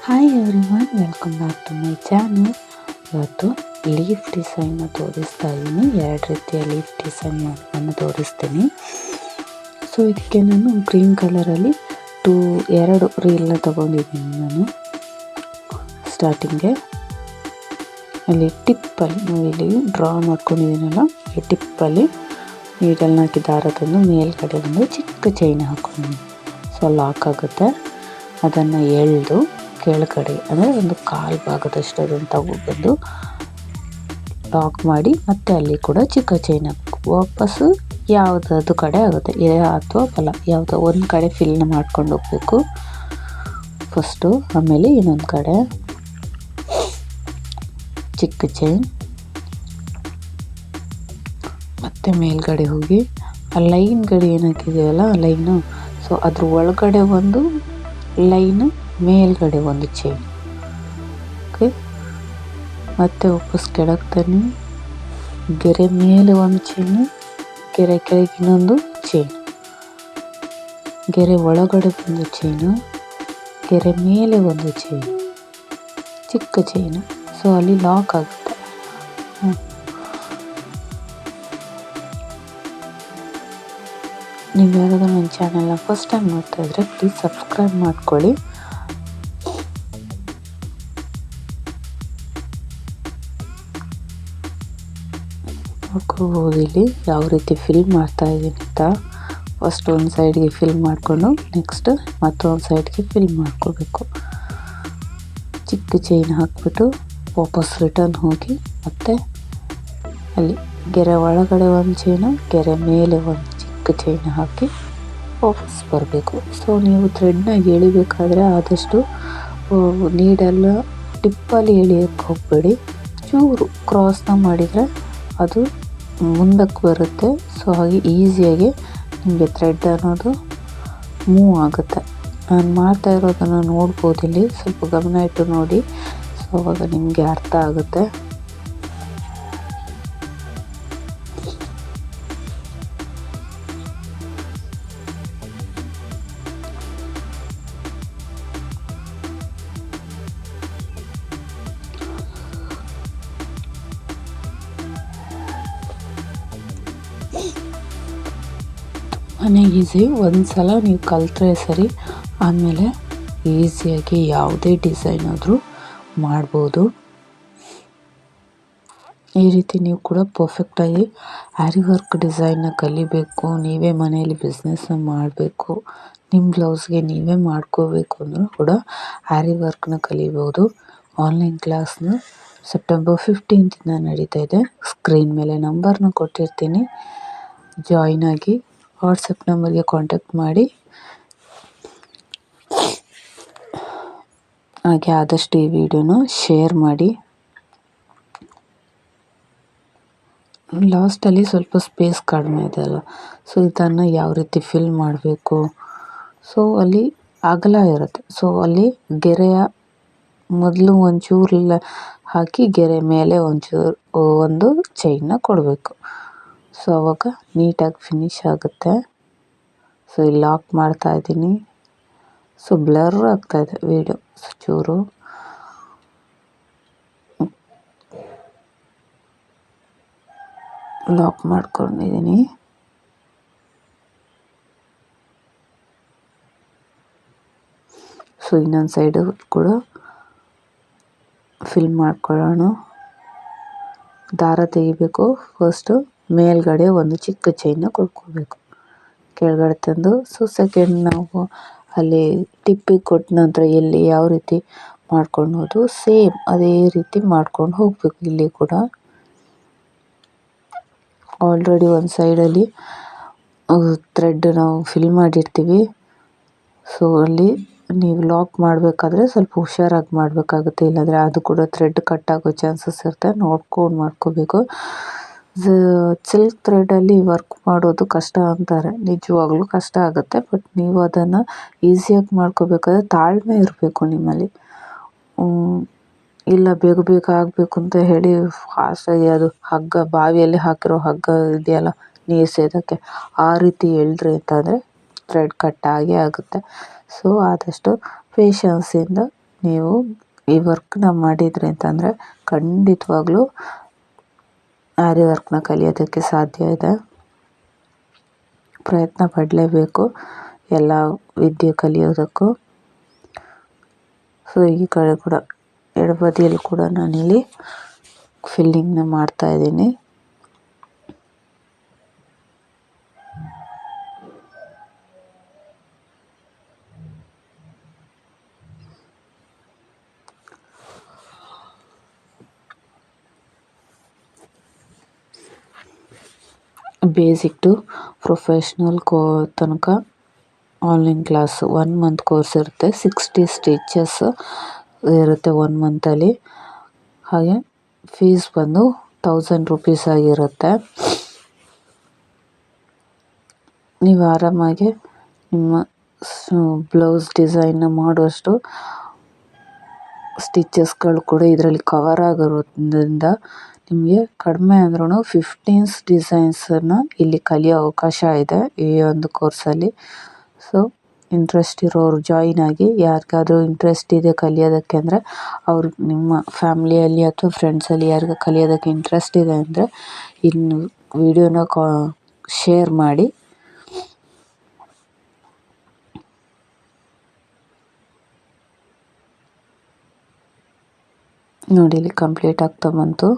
Hi everyone, welcome back to my channel. ಇವತ್ತು leaf ಡಿಸೈನ್ನ ತೋರಿಸ್ತಾ ಇದ್ದೀನಿ. 2 ರೀತಿಯ ಲೀಫ್ ಡಿಸೈನ್ ತೋರಿಸ್ತೀನಿ. ಸೊ ಇದಕ್ಕೆ ನಾನು ಗ್ರೀನ್ ಕಲರಲ್ಲಿ 2 ರೀಲ್ನ ತಗೊಂಡಿದ್ದೀನಿ. ನಾನು ಸ್ಟಾರ್ಟಿಂಗ್ಗೆ ಅಲ್ಲಿ ಟಿಪ್ಪಲ್ಲಿ ನಾವಿಲ್ಲಿ ಡ್ರಾ ಮಾಡ್ಕೊಂಡಿದ್ದೀನಲ್ಲ, ಈ ಟಿಪ್ಪಲ್ಲಿ ನೀಡಲ್ನ ಹಾಕಿ ದಾರ ತಂದು ಮೇಲ್ಗಡೆ ಒಂದು ಚಿಕ್ಕ ಚೈನ್ ಹಾಕೊಂಡಿದ್ದೀನಿ. ಸೊ ಲಾಕ್ ಆಗುತ್ತೆ. ಅದನ್ನು ಎಳೆದು ಕೆಳಗಡೆ ಅಂದರೆ ಒಂದು ಕಾಲು ಭಾಗದಷ್ಟು ಅದನ್ನು ತಗೊಬಂದು ಲಾಕ್ ಮಾಡಿ ಮತ್ತೆ ಅಲ್ಲಿ ಕೂಡ ಚಿಕ್ಕ ಚೈನ್ ಹಾಕಬೇಕು. ವಾಪಸ್ಸು ಯಾವುದಾದ್ರು ಕಡೆ ಆಗುತ್ತೆ, ಎಡ ಅಥವಾ ಬಲ ಯಾವುದೋ ಒಂದು ಕಡೆ ಫಿಲ್ನ ಮಾಡ್ಕೊಂಡು ಹೋಗಬೇಕು ಫಸ್ಟು. ಆಮೇಲೆ ಇನ್ನೊಂದು ಕಡೆ ಚಿಕ್ಕ ಚೈನ್, ಮತ್ತೆ ಮೇಲ್ಗಡೆ ಹೋಗಿ ಆ ಲೈನ್ ಗಡಿ ಏನು ಹಾಕಿದೆಯಲ್ಲ ಲೈನು, ಸೊ ಅದ್ರ ಒಳಗಡೆ ಒಂದು ಲೈನು, ಮೇಲ್ಗಡೆ ಒಂದು ಚೈನ್. ಓಕೆ, ಮತ್ತೆ ವಾಪಸ್ ಕೆಳಗೆ ತನ್ನಿ. ಗೆರೆ ಮೇಲೆ ಒಂದು ಚೈನು, ಗೆರೆ ಕೆಳಗೆ ಇನ್ನೊಂದು ಚೈನ್, ಗೆರೆ ಒಳಗಡೆ ಒಂದು ಚೈನು, ಗೆರೆ ಮೇಲೆ ಒಂದು ಚೈನ್, ಚಿಕ್ಕ ಚೈನು. ಸೊ ಅಲ್ಲಿ ಲಾಕ್ ಆಗುತ್ತೆ. ನೀವು ಯಾರಾದರೂ ನನ್ನ ಚಾನಲ್ನ ಫಸ್ಟ್ ಟೈಮ್ ನೋಡ್ತಾ ಇದ್ದರೆ ಪ್ಲೀಸ್ ಸಬ್ಸ್ಕ್ರೈಬ್ ಮಾಡ್ಕೊಳ್ಳಿ. ನೋಡ್ಕೋಬೋದು ಇಲ್ಲಿ ಯಾವ ರೀತಿ ಫಿಲ್ ಮಾಡ್ತಾ ಇದ್ದೀನಿ ಅಂತ. ಫಸ್ಟ್ ಒಂದು ಸೈಡ್ಗೆ ಫಿಲ್ ಮಾಡಿಕೊಂಡು ನೆಕ್ಸ್ಟ್ ಮತ್ತೊಂದು ಸೈಡ್ಗೆ ಫಿಲ್ ಮಾಡ್ಕೋಬೇಕು. ಚಿಕ್ಕ ಚೈನ್ ಹಾಕ್ಬಿಟ್ಟು ವಾಪಸ್ ರಿಟರ್ನ್ ಹೋಗಿ ಮತ್ತೆ ಅಲ್ಲಿ ಗೆರೆ ಒಳಗಡೆ ಒಂದು ಚೈನು, ಗೆರೆ ಮೇಲೆ ಒಂದು ಚಿಕ್ಕ ಚೈನ್ ಹಾಕಿ ವಾಪಸ್ ಬರಬೇಕು. ಸೊ ನೀವು ಥ್ರೆಡ್ನ ಎಳಿಬೇಕಾದ್ರೆ ಆದಷ್ಟು ನೀಡಲ್ಲ ಟಿಪ್ಪಲ್ಲಿ ಎಳಿಯೋಕ್ಕೆ ಹೋಗಬೇಡಿ. ಚೂರು ಕ್ರಾಸ್ನ ಮಾಡಿದರೆ ಅದು ಮುಂದಕ್ಕೆ ಬರುತ್ತೆ. ಸೊ ಹಾಗೆ ಈಸಿಯಾಗಿ ನಿಮಗೆ ಥ್ರೆಡ್ ಅನ್ನೋದು ಮೂವ್ ಆಗುತ್ತೆ. ನಾನು ಮಾಡ್ತಾ ಇರೋದನ್ನು ನೋಡ್ಬೋದು ಇಲ್ಲಿ, ಸ್ವಲ್ಪ ಗಮನ ಇಟ್ಟು ನೋಡಿ. ಸೊ ಅವಾಗ ನಿಮಗೆ ಅರ್ಥ ಆಗುತ್ತೆ. ಮನೆ ಈಸಿ, ಒಂದು ಸಲ ನೀವು ಕಲಿತ್ರೆ ಸರಿ, ಆಮೇಲೆ ಈಸಿಯಾಗಿ ಯಾವುದೇ ಡಿಸೈನ್ ಆದರೂ ಮಾಡ್ಬೋದು. ಈ ರೀತಿ ನೀವು ಕೂಡ ಪರ್ಫೆಕ್ಟಾಗಿ ಆರಿ ವರ್ಕ್ ಡಿಸೈನ್ನ ಕಲಿಬೇಕು. ನೀವೇ ಮನೆಯಲ್ಲಿ ಬಿಸ್ನೆಸ್ನ ಮಾಡಬೇಕು, ನಿಮ್ಮ ಬ್ಲೌಸ್ಗೆ ನೀವೇ ಮಾಡ್ಕೋಬೇಕು ಅಂದರೂ ಕೂಡ ಆರಿ ವರ್ಕ್ನ ಕಲಿಬೋದು. ಆನ್ಲೈನ್ ಕ್ಲಾಸ್ನ ಸೆಪ್ಟೆಂಬರ್ 15 ನಡೀತಾ ಇದೆ. ಸ್ಕ್ರೀನ್ ಮೇಲೆ ನಂಬರ್ನ ಕೊಟ್ಟಿರ್ತೀನಿ, ಜಾಯಿನ್ ಆಗಿ. ವಾಟ್ಸಪ್ ನಂಬರ್ಗೆ ಕಾಂಟ್ಯಾಕ್ಟ್ ಮಾಡಿ. ಹಾಗೆ ಆದಷ್ಟು ಈ ವಿಡಿಯೋನ ಶೇರ್ ಮಾಡಿ. ಲಾಸ್ಟಲ್ಲಿ ಸ್ವಲ್ಪ ಸ್ಪೇಸ್ ಕಡಿಮೆ ಇದೆ ಅಲ್ಲ, ಸೊ ಇದನ್ನು ಯಾವ ರೀತಿ ಫಿಲ್ ಮಾಡಬೇಕು. ಸೊ ಅಲ್ಲಿ ಅಗಲ ಇರುತ್ತೆ, ಸೊ ಅಲ್ಲಿ ಗೆರೆಯ ಮೊದಲು ಒಂಚೂರು ಹಾಕಿ ಗೆರೆ ಮೇಲೆ ಒಂದು ಚೈನ್ನ ಕೊಡಬೇಕು. ಸೊ ಅವಾಗ ನೀಟಾಗಿ ಫಿನಿಶ್ ಆಗುತ್ತೆ. ಸೊ ಇಲ್ಲಿ ಲಾಕ್ ಮಾಡ್ತಾ ಇದ್ದೀನಿ. ಸೊ ಬ್ಲರ್ ಆಗ್ತಾ ಇದೆ ವಿಡಿಯೋ, ಸೊ ಚೂರು ಲಾಕ್ ಮಾಡ್ಕೊಂಡಿದ್ದೀನಿ. ಸೊ ಇನ್ನೊಂದು ಸೈಡು ಕೂಡ ಫಿಲ್ ಮಾಡ್ಕೊಳ್ಳೋಣ. ದಾರ ತೆಗಿಬೇಕು. ಫಸ್ಟು ಮೇಲ್ಗಡೆ ಒಂದು ಚಿಕ್ಕ ಚೈನ್ನ ಕೊಡ್ಕೋಬೇಕು, ಕೆಳಗಡೆ ತಂದು. ಸೊ ಸೆಕೆಂಡ್ ನಾವು ಅಲ್ಲಿ ಟಿಪ್ಪಿಗೆ ಕೊಟ್ಟ ನಂತರ ಎಲ್ಲಿ ಯಾವ ರೀತಿ ಮಾಡ್ಕೊಂಡು ಹೋದು ಸೇಮ್ ಅದೇ ರೀತಿ ಮಾಡ್ಕೊಂಡು ಹೋಗಬೇಕು. ಇಲ್ಲಿ ಕೂಡ ಆಲ್ರೆಡಿ ಒಂದು ಸೈಡಲ್ಲಿ ಥ್ರೆಡ್ ನಾವು ಫಿಲ್ ಮಾಡಿರ್ತೀವಿ. ಸೊ ಅಲ್ಲಿ ನೀವು ಲಾಕ್ ಮಾಡಬೇಕಾದ್ರೆ ಸ್ವಲ್ಪ ಹುಷಾರಾಗಿ ಮಾಡಬೇಕಾಗುತ್ತೆ, ಇಲ್ಲಾಂದರೆ ಅದು ಕೂಡ ಥ್ರೆಡ್ ಕಟ್ ಆಗೋ ಚಾನ್ಸಸ್ ಇರುತ್ತೆ. ನೋಡ್ಕೊಂಡು ಮಾಡ್ಕೋಬೇಕು. ಸಿಲ್ಕ್ ಥ್ರೆಡಲ್ಲಿ ವರ್ಕ್ ಮಾಡೋದು ಕಷ್ಟ ಅಂತಾರೆ, ನಿಜವಾಗ್ಲೂ ಕಷ್ಟ ಆಗುತ್ತೆ. ಬಟ್ ನೀವು ಅದನ್ನು ಈಸಿಯಾಗಿ ಮಾಡ್ಕೋಬೇಕಾದ್ರೆ ತಾಳ್ಮೆ ಇರಬೇಕು ನಿಮ್ಮಲ್ಲಿ. ಇಲ್ಲ ಬೇಗ ಬೇಗ ಆಗಬೇಕು ಅಂತ ಹೇಳಿ ಫಾಸ್ಟಾಗಿ ಅದು ಹಗ್ಗ, ಬಾವಿಯಲ್ಲಿ ಹಾಕಿರೋ ಹಗ್ಗ ಇದೆಯಲ್ಲ ನೀರು ಸೇದೋಕ್ಕೆ, ಆ ರೀತಿ ಎಳೆದ್ರಿ ಅಂತಂದರೆ ಥ್ರೆಡ್ ಕಟ್ ಆಗೇ ಆಗುತ್ತೆ. ಸೊ ಆದಷ್ಟು ಪೇಷನ್ಸಿಂದ ನೀವು ಈ ವರ್ಕ್ನ ಮಾಡಿದ್ರಿ ಅಂತಂದರೆ ಖಂಡಿತವಾಗ್ಲೂ ಆರಿ ವರ್ಕ್ನ ಕಲಿಯೋದಕ್ಕೆ ಸಾಧ್ಯ ಇದೆ. ಪ್ರಯತ್ನ ಪಡಲೇಬೇಕು ಎಲ್ಲ ವಿದ್ಯೆ ಕಲಿಯೋದಕ್ಕೂ. ಸೊ ಈ ಕಡೆ ಕೂಡ ಎಡಬದಿಯಲ್ಲಿ ಕೂಡ ನಾನಿಲ್ಲಿ ಫಿಲ್ಲಿಂಗ್ನ ಮಾಡ್ತಾಯಿದ್ದೀನಿ. ಬೇಸಿಕ್ ಟು ಪ್ರೊಫೆಷ್ನಲ್ ತನಕ ಆನ್ಲೈನ್ ಕ್ಲಾಸು 1 ಮಂತ್ ಕೋರ್ಸ್ ಇರುತ್ತೆ. 60 ಸ್ಟಿಚಸ್ ಇರುತ್ತೆ 1 ಮಂತಲ್ಲಿ. ಹಾಗೆ ಫೀಸ್ ಬಂದು 1000 ರುಪೀಸ್ ಆಗಿರುತ್ತೆ. ನೀವು ಆರಾಮಾಗಿ ನಿಮ್ಮ ಬ್ಲೌಸ್ ಡಿಸೈನ್ನ ಮಾಡುವಷ್ಟು ಸ್ಟಿಚಸ್ಗಳು ಕೂಡ ಇದರಲ್ಲಿ ಕವರ್ ಆಗಿರೋದ್ರಿಂದ ನಿಮಗೆ ಕಡಿಮೆ ಅಂದ್ರೂ 15 ಡಿಸೈನ್ಸನ್ನು ಇಲ್ಲಿ ಕಲಿಯೋ ಅವಕಾಶ ಇದೆ ಈ ಒಂದು ಕೋರ್ಸಲ್ಲಿ. ಸೊ ಇಂಟ್ರೆಸ್ಟ್ ಇರೋರು ಜಾಯಿನ್ ಆಗಿ. ಯಾರಿಗಾದ್ರೂ ಇಂಟ್ರೆಸ್ಟ್ ಇದೆ ಕಲಿಯೋದಕ್ಕೆ ಅಂದರೆ ಅವ್ರು ನಿಮ್ಮ ಫ್ಯಾಮ್ಲಿಯಲ್ಲಿ ಅಥವಾ ಫ್ರೆಂಡ್ಸಲ್ಲಿ ಯಾರಿಗೂ ಕಲಿಯೋದಕ್ಕೆ ಇಂಟ್ರೆಸ್ಟ್ ಇದೆ ಅಂದರೆ ಇನ್ನು ವಿಡಿಯೋನ ಶೇರ್ ಮಾಡಿ. ನೋಡಿ ಇಲ್ಲಿ ಕಂಪ್ಲೀಟ್ ಆಗ್ತಾ ಬಂತು.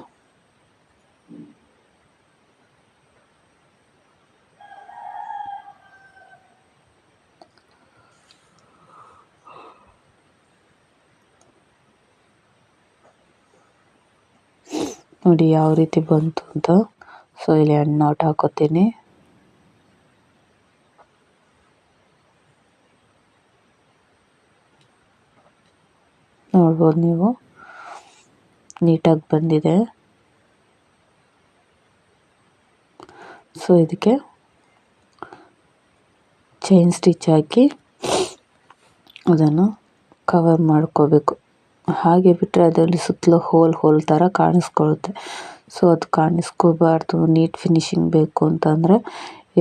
ನೋಡಿ ಯಾವ ರೀತಿ ಬಂತು ಅಂತ. ಸೊ ಇಲ್ಲಿ ಹೆಣ್ಣು ನಾಟ್ ಹಾಕೋತೀನಿ. ನೋಡ್ಬೋದು ನೀವು ನೀಟಾಗಿ ಬಂದಿದೆ. ಸೊ ಇದಕ್ಕೆ ಚೈನ್ ಸ್ಟಿಚ್ ಹಾಕಿ ಅದನ್ನು ಕವರ್ ಮಾಡ್ಕೋಬೇಕು. ಹಾಗೆ ಬಿಟ್ಟರೆ ಅದರಲ್ಲಿ ಸುತ್ತಲೂ ಹೋಲ್ ಥರ ಕಾಣಿಸ್ಕೊಳ್ಳುತ್ತೆ. ಸೊ ಅದು ಕಾಣಿಸ್ಕೋಬಾರ್ದು, ನೀಟ್ ಫಿನಿಶಿಂಗ್ ಬೇಕು ಅಂತಂದರೆ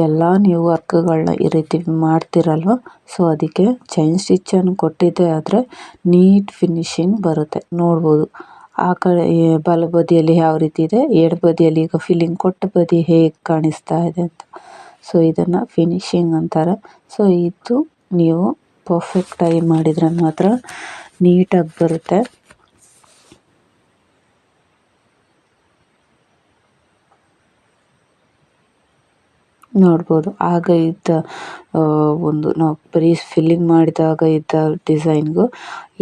ಎಲ್ಲ ನೀವು ವರ್ಕ್ಗಳನ್ನ ಈ ರೀತಿ ಮಾಡ್ತಿರಲ್ವ, ಸೊ ಅದಕ್ಕೆ ಚೈನ್ ಸ್ಟಿಚ್ಚನ್ನು ಕೊಟ್ಟಿದ್ದೆ ಆದರೆ ನೀಟ್ ಫಿನಿಶಿಂಗ್ ಬರುತ್ತೆ. ನೋಡ್ಬೋದು ಆ ಕಡೆ ಬಲಬದಿಯಲ್ಲಿ ಯಾವ ರೀತಿ ಇದೆ, ಎಡಬದಿಯಲ್ಲಿ ಈಗ ಫಿಲ್ಲಿಂಗ್ ಕೊಟ್ಟ ಬದಿ ಹೇಗೆ ಕಾಣಿಸ್ತಾ ಇದೆ ಅಂತ. ಸೊ ಇದನ್ನು ಫಿನಿಶಿಂಗ್ ಅಂತಾರೆ. ಸೊ ಇದು ನೀವು ಪರ್ಫೆಕ್ಟಾಗಿ ಮಾಡಿದರೆ ಮಾತ್ರ ನೀಟಾಗಿ ಬರುತ್ತೆ. ನೋಡ್ಬೋದು ಆಗ ಇದ್ದ ಒಂದು ನಾವು ಬರೀ ಫಿಲ್ಲಿಂಗ್ ಮಾಡಿದಾಗ ಇದ್ದ ಡಿಸೈನ್ಗೂ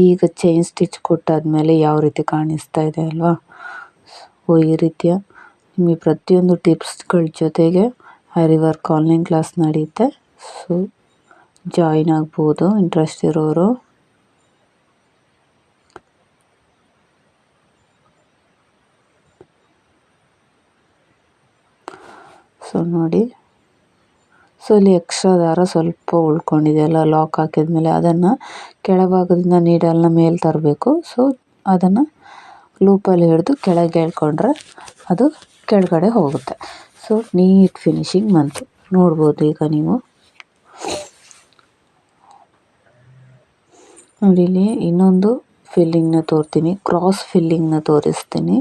ಈಗ ಚೈನ್ ಸ್ಟಿಚ್ ಕೊಟ್ಟಾದಮೇಲೆ ಯಾವ ರೀತಿ ಕಾಣಿಸ್ತಾ ಇದೆ ಅಲ್ವಾ. ಈ ರೀತಿಯ ನಿಮಗೆ ಪ್ರತಿಯೊಂದು ಟಿಪ್ಸ್ಗಳ ಜೊತೆಗೆ ಆರಿ ವರ್ಕ್ ಆನ್ಲೈನ್ ಕ್ಲಾಸ್ ನಡೆಯುತ್ತೆ. ಸೊ ಜಾಯಿನ್ ಆಗ್ಬೋದು ಇಂಟ್ರೆಸ್ಟ್ ಇರೋರು. ಸೊ ನೋಡಿ, ಸೊ ಇಲ್ಲಿ ಎಕ್ಸ್ಟ್ರಾ ದಾರ ಸ್ವಲ್ಪ ಉಳ್ಕೊಂಡಿದೆಯಲ್ಲ ಲಾಕ್ ಹಾಕಿದ್ಮೇಲೆ ಅದನ್ನು ಕೆಳಭಾಗದಿಂದ ನೀಡಲ್ನ ಮೇಲೆ ತರಬೇಕು. ಸೊ ಅದನ್ನು ಲೂಪಲ್ಲಿ ಹಿಡಿದು ಕೆಳಗೆ ಎಳ್ಕೊಂಡ್ರೆ ಅದು ಕೆಳಗಡೆ ಹೋಗುತ್ತೆ. ಸೊ ನೀಟ್ ಫಿನಿಶಿಂಗ್ ಬಂತು ನೋಡ್ಬೋದು ಈಗ ನೀವು. ನೋಡಿ ಇಲ್ಲಿ ಇನ್ನೊಂದು ಫಿಲ್ಲಿಂಗ್ನ ತೋರ್ತೀನಿ, ಕ್ರಾಸ್ ಫಿಲ್ಲಿಂಗ್ನ ತೋರಿಸ್ತೀನಿ.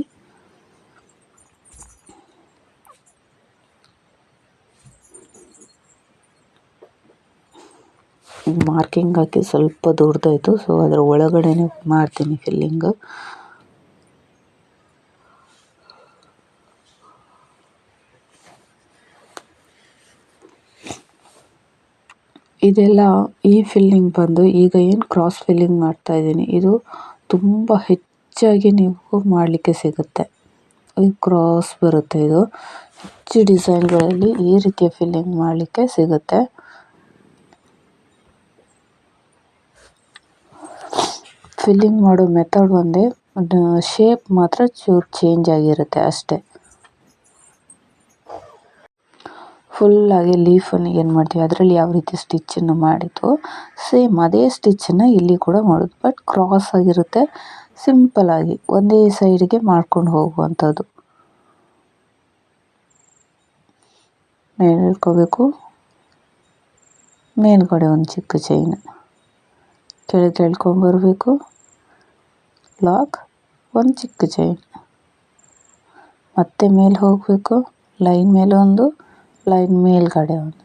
ಮಾರ್ಕಿಂಗ್ ಹಾಕಿ ಸ್ವಲ್ಪ ದೊಡ್ಡದಾಯಿತು. ಸೊ ಅದರ ಒಳಗಡೆನೆ ಮಾಡ್ತೀನಿ ಫಿಲ್ಲಿಂಗ್. ಇದೆಲ್ಲ ಈ ಫಿಲ್ಲಿಂಗ್ ಬಂದು ಈಗ ಏನು ಕ್ರಾಸ್ ಫಿಲ್ಲಿಂಗ್ ಮಾಡ್ತಾ ಇದ್ದೀನಿ ಇದು ತುಂಬ ಹೆಚ್ಚಾಗಿ ನೀವು ಮಾಡಲಿಕ್ಕೆ ಸಿಗುತ್ತೆ. ಈ ಕ್ರಾಸ್ ಬರುತ್ತೆ, ಇದು ಹೆಚ್ಚು ಡಿಸೈನ್ಗಳಲ್ಲಿ ಈ ರೀತಿಯ ಫಿಲ್ಲಿಂಗ್ ಮಾಡಲಿಕ್ಕೆ ಸಿಗುತ್ತೆ. ಫಿಲ್ಲಿಂಗ್ ಮಾಡೋ ಮೆಥಡ್ ಒಂದೇ, ಶೇಪ್ ಮಾತ್ರ ಚೂರು ಚೇಂಜ್ ಆಗಿರುತ್ತೆ ಅಷ್ಟೇ. ಫುಲ್ಲಾಗಿ ಲೀಫನ್ನು ಏನು ಮಾಡ್ತೀವಿ ಅದರಲ್ಲಿ ಯಾವ ರೀತಿ ಸ್ಟಿಚ್ಚನ್ನು ಮಾಡಿದ್ದು ಸೇಮ್ ಅದೇ ಸ್ಟಿಚ್ಚನ್ನು ಇಲ್ಲಿ ಕೂಡ ಮಾಡೋದು, ಬಟ್ ಕ್ರಾಸ್ ಆಗಿರುತ್ತೆ. ಸಿಂಪಲ್ಲಾಗಿ ಒಂದೇ ಸೈಡ್ಗೆ ಮಾಡ್ಕೊಂಡು ಹೋಗುವಂಥದ್ದು. ಮೇಲೆ ಇಟ್ಕೋಬೇಕು, ಮೇಲ್ಗಡೆ ಒಂದು ಚಿಕ್ಕ ಚೈನ್ ಕೆಳಗೆ ಎಳ್ಕೊಂಬರ್ಬೇಕು, ಲಾಕ್, ಒಂದು ಚಿಕ್ಕ ಚೈನ್, ಮತ್ತೆ ಮೇಲೆ ಹೋಗಬೇಕು, ಲೈನ್ ಮೇಲೆ ಒಂದು, ಲೈನ್ ಮೇಲ್ಗಡೆ ಒಂದು.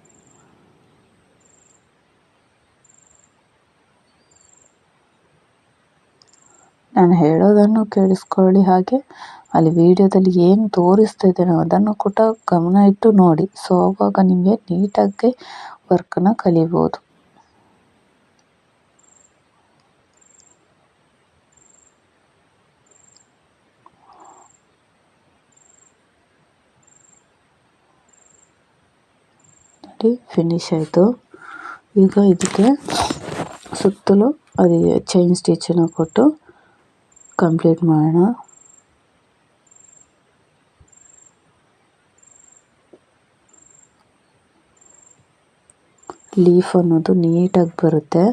ನಾನು ಹೇಳೋದನ್ನು ಕೇಳಿಸ್ಕೊಳ್ಳಿ, ಹಾಗೆ ಅಲ್ಲಿ ವಿಡಿಯೋದಲ್ಲಿ ಏನು ತೋರಿಸ್ತಾ ಇದ್ದೇನೋ ಅದನ್ನು ಕೂಡ ಗಮನ ಇಟ್ಟು ನೋಡಿ. ಸೊ ಆವಾಗ ನಿಮಗೆ ನೀಟಾಗಿ ವರ್ಕನ್ನು ಕಲಿಬೋದು. ನೋಡಿ, ಫಿನಿಶ್ ಆಯಿತು. ಈಗ ಇದಕ್ಕೆ ಸುತ್ತಲೂ ಅದೇ ಚೈನ್ ಸ್ಟಿಚನ್ನು ಕೊಟ್ಟು ಕಂಪ್ಲೀಟ್ ಮಾಡೋಣ. ಲೀಫ್ ಅನ್ನೋದು ನೀಟಾಗಿ ಬರುತ್ತೆ.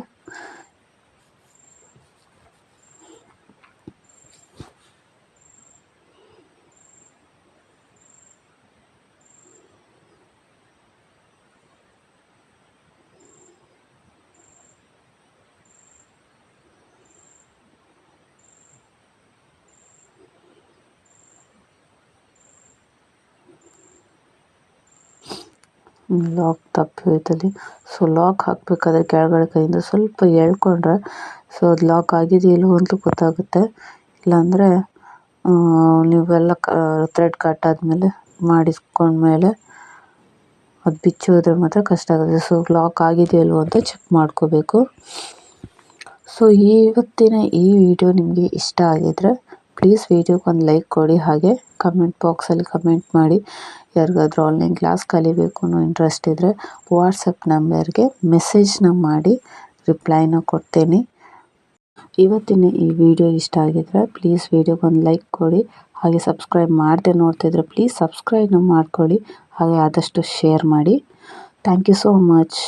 ಲಾಕ್ ತಪ್ಪೋಯ್ತಲ್ಲಿ. ಸೊ ಲಾಕ್ ಹಾಕಬೇಕಾದ್ರೆ ಕೆಳಗಡೆ ಕೈಯಿಂದ ಸ್ವಲ್ಪ ಎಳ್ಕೊಂಡ್ರೆ ಸೊ ಅದು ಲಾಕ್ ಆಗಿದೆಯಲ್ಲೋ ಅಂತ ಗೊತ್ತಾಗುತ್ತೆ. ಇಲ್ಲಾಂದರೆ ನೀವೆಲ್ಲ ಥ್ರೆಡ್ ಕಟ್ ಆದಮೇಲೆ ಮಾಡಿಸ್ಕೊಂಡ್ಮೇಲೆ ಅದು ಬಿಚ್ಚೋದ್ರೆ ಮಾತ್ರ ಕಷ್ಟ ಆಗುತ್ತೆ. ಸೊ ಲಾಕ್ ಆಗಿದೆಯಲ್ವ ಅಂತ ಚೆಕ್ ಮಾಡ್ಕೋಬೇಕು. ಸೊ ಇವತ್ತಿನ ಈ ವಿಡಿಯೋ ನಿಮಗೆ ಇಷ್ಟ ಆಗಿದ್ರೆ ಪ್ಲೀಸ್ ವಿಡಿಯೋಗೆ ಒಂದು ಲೈಕ್ ಕೊಡಿ, ಹಾಗೆ ಕಮೆಂಟ್ ಬಾಕ್ಸಲ್ಲಿ ಕಮೆಂಟ್ ಮಾಡಿ. ಯಾರಿಗಾದ್ರೂ ಆನ್ಲೈನ್ ಕ್ಲಾಸ್ ಕಲಿಬೇಕು ಅನ್ನೋ ಇಂಟ್ರೆಸ್ಟ್ ಇದ್ದರೆ ವಾಟ್ಸಪ್ ನಂಬರ್ಗೆ ಮೆಸೇಜ್ನ ಮಾಡಿ, ರಿಪ್ಲೈನ ಕೊಡ್ತೀನಿ. ಇವತ್ತಿನ ಈ ವಿಡಿಯೋ ಇಷ್ಟ ಆಗಿದ್ರೆ ಪ್ಲೀಸ್ ವಿಡಿಯೋಗೆ ಒಂದು ಲೈಕ್ ಕೊಡಿ, ಹಾಗೆ ಸಬ್ಸ್ಕ್ರೈಬ್ ಮಾಡದೆ ನೋಡ್ತಿದ್ರೆ ಪ್ಲೀಸ್ ಸಬ್ಸ್ಕ್ರೈಬ್ನ ಮಾಡ್ಕೊಳ್ಳಿ, ಹಾಗೆ ಆದಷ್ಟು ಶೇರ್ ಮಾಡಿ. Thank you so much.